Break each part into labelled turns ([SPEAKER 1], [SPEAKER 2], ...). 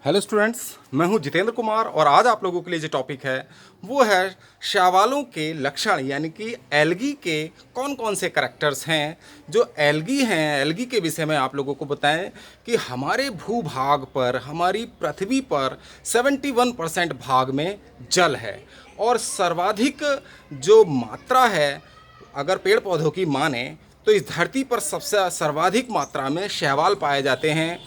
[SPEAKER 1] Hello students, मैं हूं जितेंद्र कुमार और आज आप लोगों के लिए जो टॉपिक है वो है शैवालों के लक्षण, यानी कि एल्गी के कौन कौन से करैक्टर्स हैं जो एल्गी हैं। एल्गी के विषय में आप लोगों को बताएं कि हमारे भूभाग पर, हमारी पृथ्वी पर 71% भाग में जल है और सर्वाधिक जो मात्रा है, अगर पेड़ पौधों की माने तो इस धरती पर सबसे सर्वाधिक मात्रा में शैवाल पाए जाते हैं।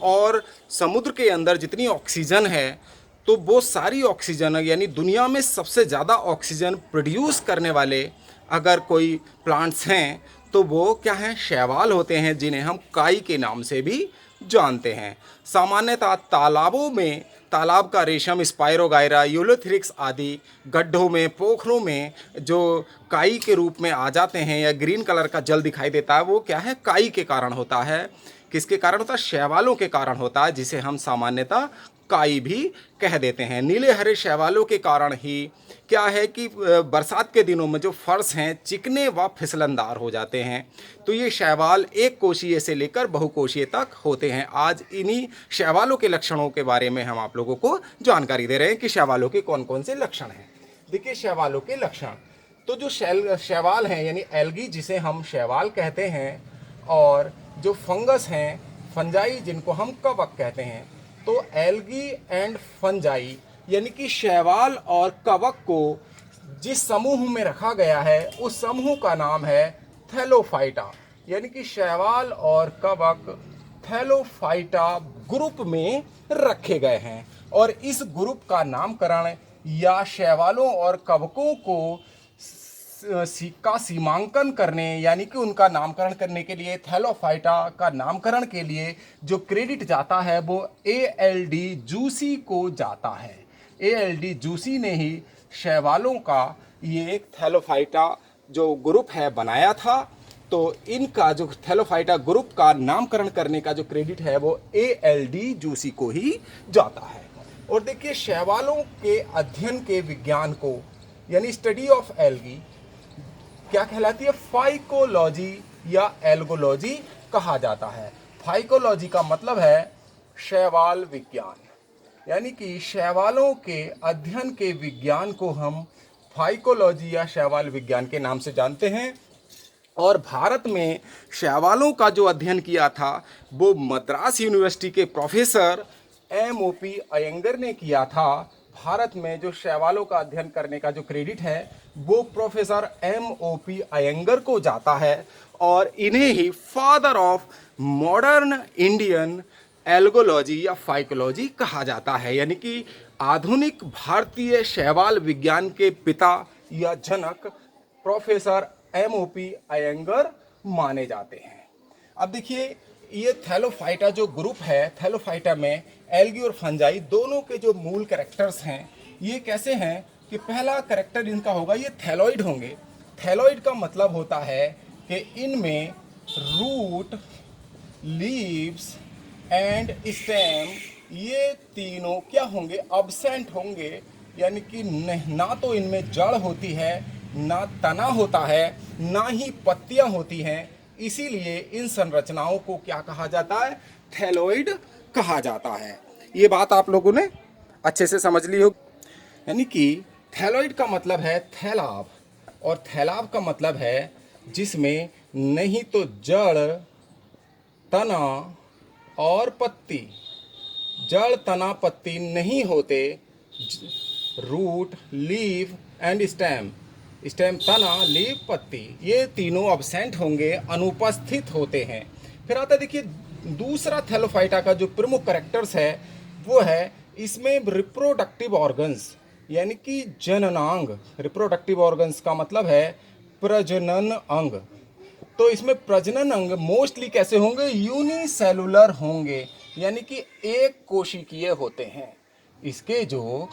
[SPEAKER 1] और समुद्र के अंदर जितनी ऑक्सीजन है तो वो सारी ऑक्सीजन, यानी दुनिया में सबसे ज़्यादा ऑक्सीजन प्रोड्यूस करने वाले अगर कोई प्लांट्स हैं तो वो क्या हैं, शैवाल होते हैं, जिन्हें हम काई के नाम से भी जानते हैं। सामान्यतः तालाबों में तालाब का रेशम, स्पायरोगायरा, यूलोथ्रिक्स आदि गड्ढों में, पोखरों में जो काई के रूप में आ जाते हैं या ग्रीन कलर का जल दिखाई देता है, वो क्या है, काई के कारण होता है। किसके कारण होता है? शैवालों के कारण होता है, जिसे हम सामान्यतः काई भी कह देते हैं। नीले हरे शैवालों के कारण ही क्या है कि बरसात के दिनों में जो फर्श हैं चिकने व फिसलनदार हो जाते हैं। तो ये शैवाल एक कोशीय से लेकर बहुकोशीय तक होते हैं। आज इन्हीं शैवालों के लक्षणों के बारे में हम आप लोगों को जानकारी दे रहे हैं कि शैवालों के कौन कौन से लक्षण हैं। देखिए, शैवालों के लक्षण तो जो शैवाल हैं, यानी एल्गी जिसे हम शैवाल कहते हैं, और जो फंगस हैं, फंजाई जिनको हम कवक कहते हैं। तो एल्गी एंड फंजाई यानी कि शैवाल और कवक को जिस समूह में रखा गया है उस समूह का नाम है थैलोफाइटा। यानी कि शैवाल और कवक थैलोफाइटा ग्रुप में रखे गए हैं। और इस ग्रुप का नामकरण या शैवालों और कवकों को का सीमांकन करने, यानी कि उनका नामकरण करने के लिए, थैलोफाइटा का नामकरण के लिए जो क्रेडिट जाता है वो ALD जूसी को जाता है। ALD जूसी ने ही शैवालों का ये थैलोफाइटा जो ग्रुप है बनाया था। तो इनका जो थैलोफाइटा ग्रुप का नामकरण करने का जो क्रेडिट है वो ALD जूसी को ही जाता है। और देखिए, शैवालों के अध्ययन के विज्ञान को, यानी स्टडी ऑफ एल्गी, क्या कहलाती है? फाइकोलॉजी या एल्गोलॉजी कहा जाता है। फाइकोलॉजी का मतलब है शैवाल विज्ञान, यानी कि शैवालों के अध्ययन के विज्ञान को हम फाइकोलॉजी या शैवाल विज्ञान के नाम से जानते हैं। और भारत में शैवालों का जो अध्ययन किया था वो मद्रास यूनिवर्सिटी के प्रोफेसर MOP अयंगर ने किया था। भारत में जो शैवालों का अध्ययन करने का जो क्रेडिट है वो प्रोफेसर MOP अयंगर को जाता है। और इन्हें ही father of modern Indian algology या फाइकोलॉजी कहा जाता है, यानी कि आधुनिक भारतीय शैवाल विज्ञान के पिता या जनक प्रोफेसर MOP अयंगर माने जाते हैं। अब देखिए, ये थैलोफाइटा जो ग्रुप है, थैलोफाइटा में एल्गी और फंजाई दोनों के जो मूल कैरेक्टर्स हैं ये कैसे हैं कि पहला कैरेक्टर इनका होगा, ये थैलॉइड होंगे। थैलॉइड का मतलब होता है कि इनमें रूट, लीव्स एंड स्टेम, ये तीनों क्या होंगे? अब्सेंट होंगे। यानी कि ना तो इनमें जड़ होती है, ना तना होता है, ना ही पत्तियां होती हैं। इसीलिए इन संरचनाओं को क्या कहा जाता है? थैलॉइड कहा जाता है। ये बात आप लोगों ने अच्छे से समझ ली हो। यानी कि थैलॉइड का मतलब है थैलाब, और थैलाब का मतलब है जिसमें नहीं तो जड़, तना और पत्ती, जड़, तना, पत्ती नहीं होते, root, leave and stem, stem तना, लीव, पत्ती, ये तीनों अब्सेंट होंगे, अनुपस्थित होते हैं। फिर आता है, देखिए, दूसरा थैलोफाइटा का जो प्रमुख कैरेक्टर्स है वो है इसमें रिप्रोडक्टिव ऑर्गन्स, यानी कि जननांग। रिप्रोडक्टिव ऑर्गन्स का मतलब है प्रजनन अंग। तो इसमें प्रजनन अंग मोस्टली कैसे होंगे? यूनिसेलुलर होंगे, यानी कि एक कोशिकीय होते हैं। इसके जो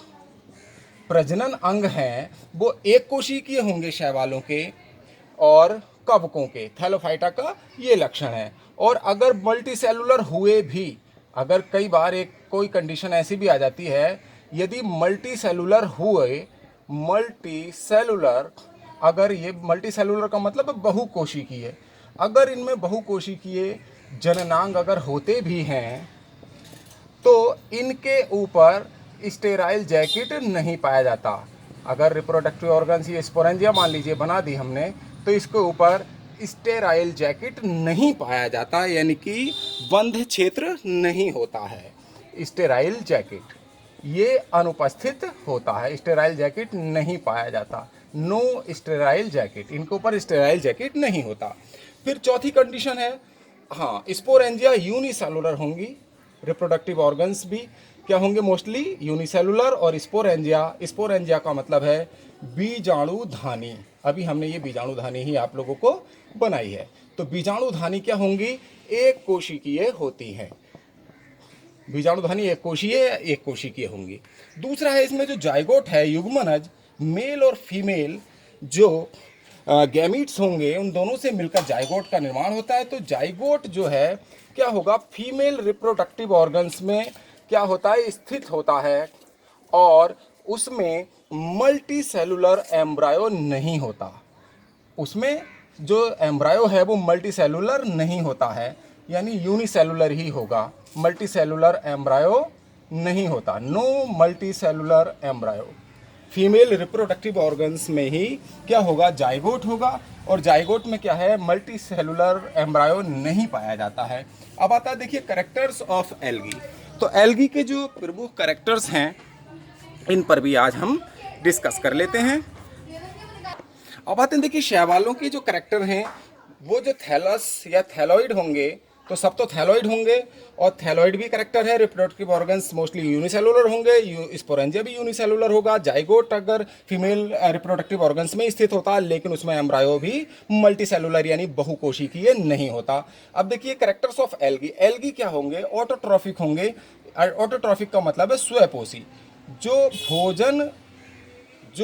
[SPEAKER 1] प्रजनन अंग हैं वो एक कोशिकीय होंगे शैवालों के और कवकों के। थैलोफाइटा का ये लक्षण है। और अगर मल्टी सेलुलर हुए भी, अगर कई बार कोई कंडीशन ऐसी भी आ जाती है, यदि मल्टी सेलुलर हुए, मल्टी सेलुलर, अगर ये मल्टी सेलुलर का मतलब है बहुकोशिकीय, अगर इनमें बहुकोशिकीय जननांग अगर होते भी हैं तो इनके ऊपर स्टेराइल जैकेट नहीं पाया जाता। अगर रिप्रोडक्टिव ऑर्गन्स ये स्पोरेंजिया मान लीजिए बना दी हमने, तो इसके ऊपर स्टेराइल जैकेट नहीं पाया जाता, यानी कि बंध क्षेत्र नहीं होता है। स्टेराइल जैकेट ये अनुपस्थित होता है, स्टेराइल जैकेट नहीं पाया जाता। नो स्टेराइल जैकेट, इनके ऊपर स्टेराइल जैकेट नहीं होता। फिर चौथी कंडीशन है, हाँ, स्पोरेंजिया यूनिसेलुलर होंगी। रिप्रोडक्टिव ऑर्गन्स भी क्या होंगे, मोस्टली यूनिसेलुलर। और स्पोरेंजिया का मतलब है बीजाणुधानी। अभी हमने ये बीजाणुधानी ही आप लोगों को बनाई है। तो बीजाणुधानी क्या होंगी, एक कोशिकीय होती हैं। बीजाणुधानी एक कोशिकीय होंगी। दूसरा है इसमें जो जाइगोट है, युग्मनज, मेल और फीमेल जो गैमीट्स होंगे उन दोनों से मिलकर जाइगोट का निर्माण होता है। तो जाइगोट जो है क्या होगा, फीमेल रिप्रोडक्टिव ऑर्गन्स में क्या होता है, स्थित होता है, और उसमें मल्टी सेलुलर एम्ब्रायो नहीं होता। उसमें जो एम्ब्रायो है वो मल्टी सेलुलर नहीं होता है, यानी यूनिसेलुलर ही होगा। मल्टी सेलुलर एम्ब्रायो नहीं होता, no multi cellular embryo. Female reproductive organs में ही क्या होगा, जाइगोट होगा। और जाइगोट में क्या है, मल्टी सेलुलर एम्ब्रायो नहीं पाया जाता है। अब आता है देखिए कैरेक्टर्स ऑफ एल्गी। तो एल्गी के जो प्रमुख कैरेक्टर्स हैं इन पर भी आज हम डिस्कस कर लेते हैं। अब आते हैं देखिए शैवालों के जो कैरेक्टर हैं, वो जो थैलस या थैलॉइड होंगे, तो सब तो थैलॉइड होंगे, और थैलॉइड भी कैरेक्टर है। रिप्रोडक्टिव ऑर्गन्स मोस्टली यूनिसेलुलर होंगे, स्पोरेंजिया भी यूनिसेलुलर होगा। जाइगोट अगर फीमेल रिप्रोडक्टिव ऑर्गन्स में स्थित होता है, लेकिन उसमें एम्ब्रायो भी मल्टीसेलुलर यानी बहुकोशिकीय नहीं होता। अब देखिए कैरेक्टर्स ऑफ एल्गी। एल्गी क्या होंगे, ऑटोट्रॉफिक होंगे। ऑटोट्रॉफिक का मतलब है स्वयपोषी, जो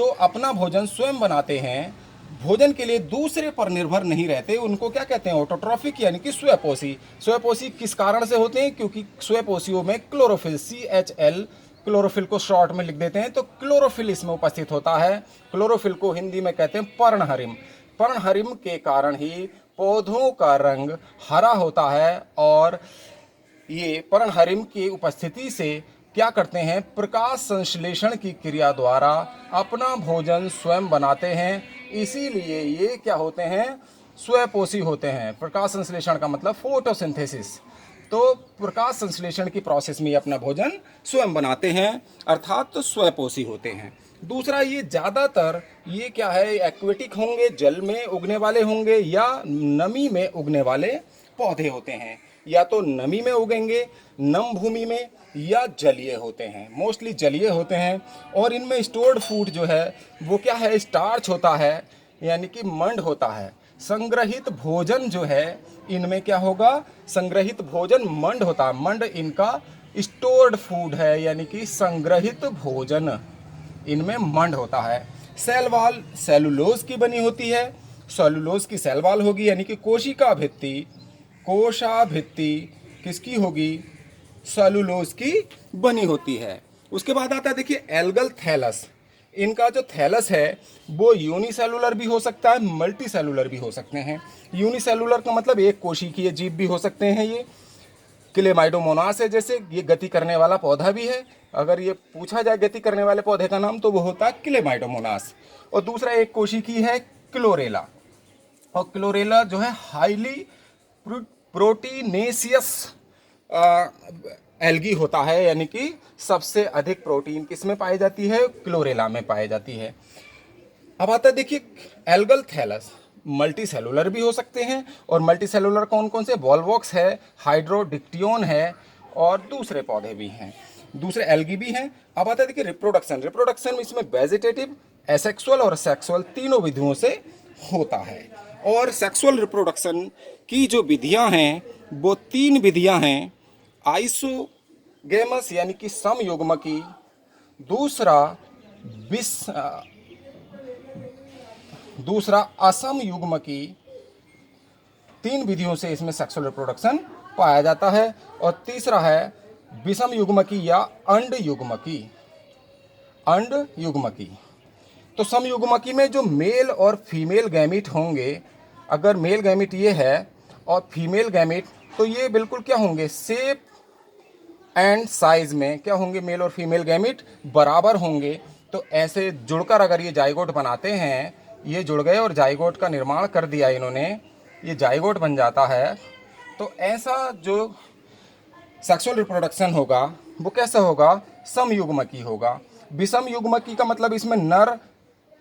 [SPEAKER 1] अपना भोजन स्वयं बनाते हैं, भोजन के लिए दूसरे पर निर्भर नहीं रहते, उनको क्या कहते हैं, ऑटोट्रॉफिक यानी कि स्वयपोषी। स्वयपोषी किस कारण से होते हैं, क्योंकि स्वयपोषियों में क्लोरोफिल, CHL, क्लोरोफिल को शॉर्ट में लिख देते हैं, तो क्लोरोफिल इसमें उपस्थित होता है। क्लोरोफिल को हिंदी में कहते हैं पर्णहरिम। पर्णहरिम के कारण ही पौधों का रंग हरा होता है, और ये पर्णहरिम की उपस्थिति से क्या करते हैं, प्रकाश संश्लेषण की क्रिया द्वारा अपना भोजन स्वयं बनाते हैं। इसीलिए ये क्या होते हैं, स्वयपोषी होते हैं। प्रकाश संश्लेषण का मतलब फोटोसिंथेसिस। तो प्रकाश संश्लेषण की प्रोसेस में ये अपना भोजन स्वयं बनाते हैं, अर्थात तो स्वयपोषी होते हैं। दूसरा, ये ज़्यादातर ये क्या है, एक्वेटिक होंगे, जल में उगने वाले होंगे, या नमी में उगने वाले पौधे होते हैं। या तो नमी में उगेंगे, नम भूमि में, या जलीय होते हैं, मोस्टली जलीय होते हैं। और इनमें स्टोर्ड फूड जो है वो क्या है, स्टार्च होता है, यानी कि मंड होता है। संग्रहित भोजन जो है इनमें क्या होगा, संग्रहित भोजन मंड होता है। मंड इनका स्टोर्ड फूड है, यानी कि संग्रहित भोजन इनमें मंड होता है। सेल वॉल सेलुलोज की बनी होती है, सेलुलोज की सेल वॉल होगी, यानी कि कोशा भित्ति किसकी होगी, सेलुलोज की बनी होती है। उसके बाद आता है देखिए एल्गल थैलस। इनका जो थैलस है वो यूनिसेलुलर भी हो सकता है, मल्टी सेलुलर भी हो सकते हैं। यूनिसेलुलर का मतलब एक कोशिकीय जीव भी हो सकते हैं। ये क्लेमाइडोमोनास है, जैसे ये गति करने वाला पौधा भी है। अगर ये पूछा जाए गति करने वाले पौधे का नाम, तो वो होता है क्लेमाइडोमोनास। और दूसरा एक कोशिकीय है क्लोरेला, और क्लोरेला जो है हाईली प्रोटीनेशियस एल्गी होता है, यानी कि सबसे अधिक प्रोटीन किसमें पाई जाती है, क्लोरेला में पाई जाती है। अब आता है देखिए एल्गल थैलस, मल्टी सेलुलर भी हो सकते हैं। और मल्टी सेलुलर कौन कौन से, वॉल्वॉक्स है, हाइड्रोडिक्टियोन है, और दूसरे पौधे भी हैं, दूसरे एल्गी भी हैं। अब आता है देखिए रिप्रोडक्शन इसमें वेजिटेटिव, एसेक्सुअल और सेक्सुअल तीनों विधियों से होता है। और सेक्सुअल रिप्रोडक्शन की जो विधियां हैं वो 3 विधियां हैं, आइसोगेमस यानी कि समयुग्मकी, दूसरा असमयुग्मकी। 3 विधियों से इसमें सेक्सुअल रिप्रोडक्शन पाया जाता है। और तीसरा है विषम युग्मकी या अंड युग्मकी। तो समयुग्मकी में जो मेल और फीमेल गैमीट होंगे, अगर मेल गैमीट ये है और फीमेल गैमीट, तो ये बिल्कुल क्या होंगे, एंड साइज में क्या होंगे, मेल और फीमेल गैमिट बराबर होंगे। तो ऐसे जुड़कर अगर ये जाइगोट बनाते हैं, ये जुड़ गए और जाइगोट का निर्माण कर दिया इन्होंने, ये जाइगोट बन जाता है। तो ऐसा जो सेक्सुअल रिप्रोडक्शन होगा वो कैसा होगा, समयुग्मकी होगा। विषम युग्मकी का मतलब इसमें नर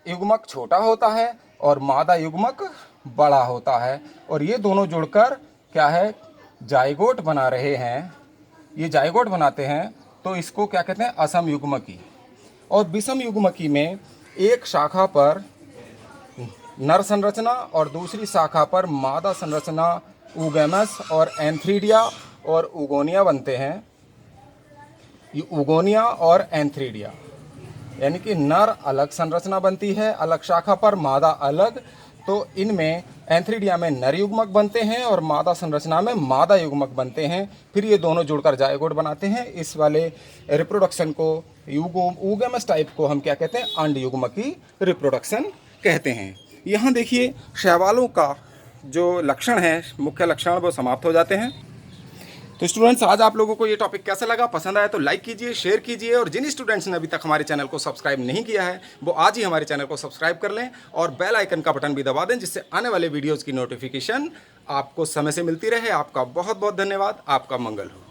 [SPEAKER 1] युग्मक छोटा होता है और मादा युग्मक बड़ा होता है, और ये दोनों जुड़कर क्या है, जाइगोट बना रहे हैं, ये जाइगोट बनाते हैं। तो इसको क्या कहते हैं, असम युग्मकी। और विषम युग्मकी में एक शाखा पर नर संरचना और दूसरी शाखा पर मादा संरचना, ऊगेमस और एंथ्रीडिया और उगोनिया बनते हैं। ये उगोनिया और एंथ्रीडिया यानी कि नर अलग संरचना बनती है, अलग शाखा पर, मादा अलग। तो इनमें एंथ्रीडिया में नर युग्मक बनते हैं और मादा संरचना में मादा युग्मक बनते हैं। फिर ये दोनों जुड़कर जाइगोट बनाते हैं। इस वाले रिप्रोडक्शन को, यूगेमस टाइप को हम क्या कहते हैं, अंड युग्मकी रिप्रोडक्शन कहते हैं। यहाँ देखिए शैवालों का जो लक्षण है, मुख्य लक्षण, वो समाप्त हो जाते हैं। तो स्टूडेंट्स, आज आप लोगों को ये टॉपिक कैसा लगा, पसंद आया तो लाइक कीजिए, शेयर कीजिए, और जिन स्टूडेंट्स ने अभी तक हमारे चैनल को सब्सक्राइब नहीं किया है वो आज ही हमारे चैनल को सब्सक्राइब कर लें और बेल आइकन का बटन भी दबा दें, जिससे आने वाले वीडियोज़ की नोटिफिकेशन आपको समय से मिलती रहे। आपका बहुत बहुत धन्यवाद। आपका मंगल हो।